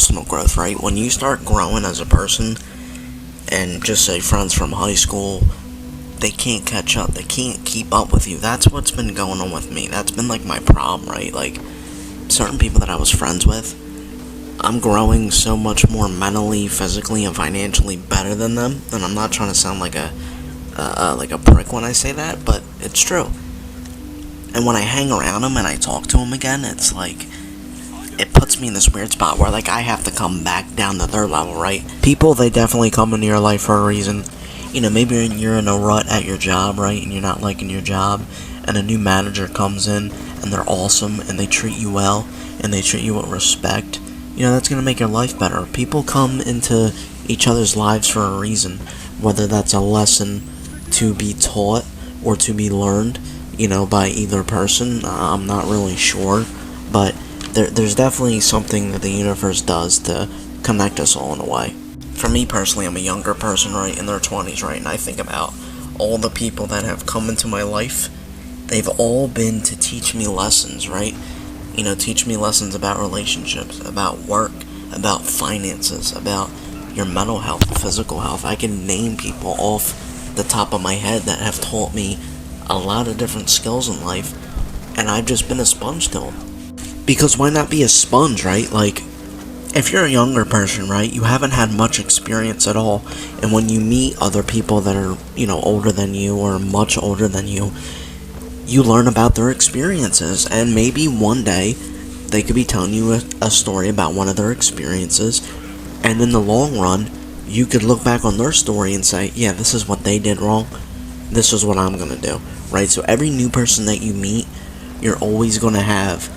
personal growth, right? When you start growing as a person, and just say friends from high school, they can't catch up. They can't keep up with you. That's what's been going on with me. That's been like my problem, right? Like certain people that I was friends with, I'm growing so much more mentally, physically, and financially better than them. And I'm not trying to sound like a prick when I say that, but it's true. And when I hang around them and I talk to them again, it's like it puts me in this weird spot where like I have to come back down to their level, right? People, they definitely come into your life for a reason. Maybe you're in a rut at your job, right? And you're not liking your job, and a new manager comes in and they're awesome and they treat you well and they treat you with respect. That's gonna make your life better. People come into each other's lives for a reason, whether that's a lesson to be taught or to be learned, by either person. I'm not really sure, but there's definitely something that the universe does to connect us all in a way. For me personally, I'm a younger person, right, in their 20s, right, and I think about all the people that have come into my life. They've all been to teach me lessons, right? Teach me lessons about relationships, about work, about finances, about your mental health, physical health. I can name people off the top of my head that have taught me a lot of different skills in life, and I've just been a sponge to them. Because why not be a sponge, right? Like, if you're a younger person, right, you haven't had much experience at all, and when you meet other people that are, older than you or much older than you, you learn about their experiences, and maybe one day they could be telling you a story about one of their experiences, and in the long run, you could look back on their story and say, yeah, this is what they did wrong, this is what I'm gonna do, right? So every new person that you meet, you're always gonna have,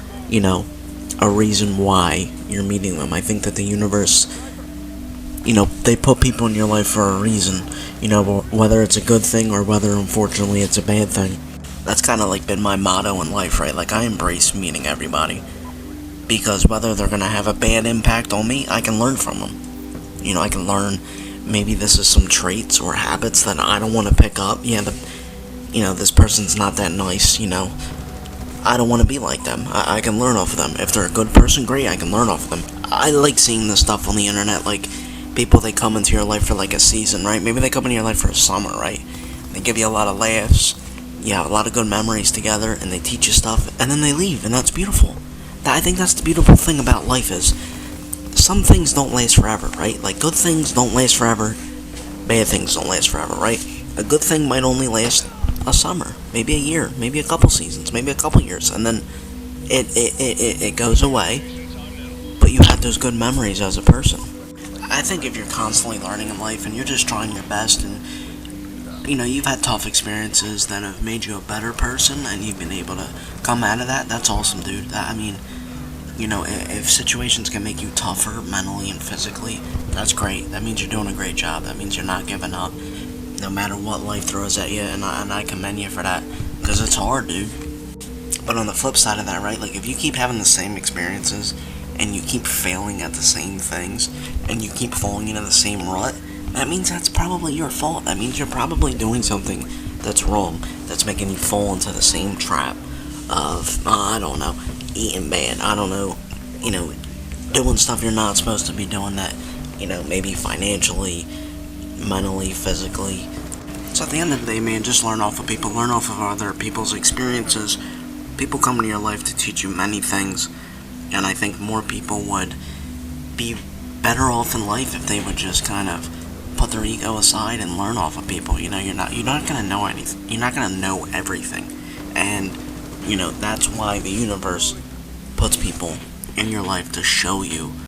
a reason why you're meeting them. I think that the universe, they put people in your life for a reason, whether it's a good thing or whether unfortunately it's a bad thing. That's kind of like been my motto in life, right? Like, I embrace meeting everybody, because whether they're gonna have a bad impact on me, I can learn from them. I can learn, maybe this is some traits or habits that I don't want to pick up. Yeah, this person's not that nice, I don't want to be like them. I can learn off of them. If they're a good person, great, I can learn off of them. I like seeing this stuff on the internet, like people, they come into your life for like a season, right? Maybe they come into your life for a summer, right? They give you a lot of laughs, you have a lot of good memories together, and they teach you stuff, and then they leave, and that's beautiful. I think that's the beautiful thing about life is, some things don't last forever, right? Like, good things don't last forever, bad things don't last forever, right? A good thing might only last a summer, maybe a year, maybe a couple seasons, maybe a couple years, and then it goes away, but you had those good memories as a person. I think if you're constantly learning in life and you're just trying your best, and you've had tough experiences that have made you a better person and you've been able to come out of that, that's awesome, dude. If situations can make you tougher mentally and physically, that's great. That means you're doing a great job. That means you're not giving up no matter what life throws at you, and I commend you for that, because it's hard, dude. But on the flip side of that, right, like, if you keep having the same experiences and you keep failing at the same things and you keep falling into the same rut, that means that's probably your fault. That means you're probably doing something that's wrong, that's making you fall into the same trap of, I don't know, eating bad, I don't know, doing stuff you're not supposed to be doing, that, maybe financially, mentally, physically. So at the end of the day, man, just learn off of people, learn off of other people's experiences. People come into your life to teach you many things, and I think more people would be better off in life if they would just kind of put their ego aside and learn off of people. You're not gonna know anything. You're not gonna know everything, and that's why the universe puts people in your life to show you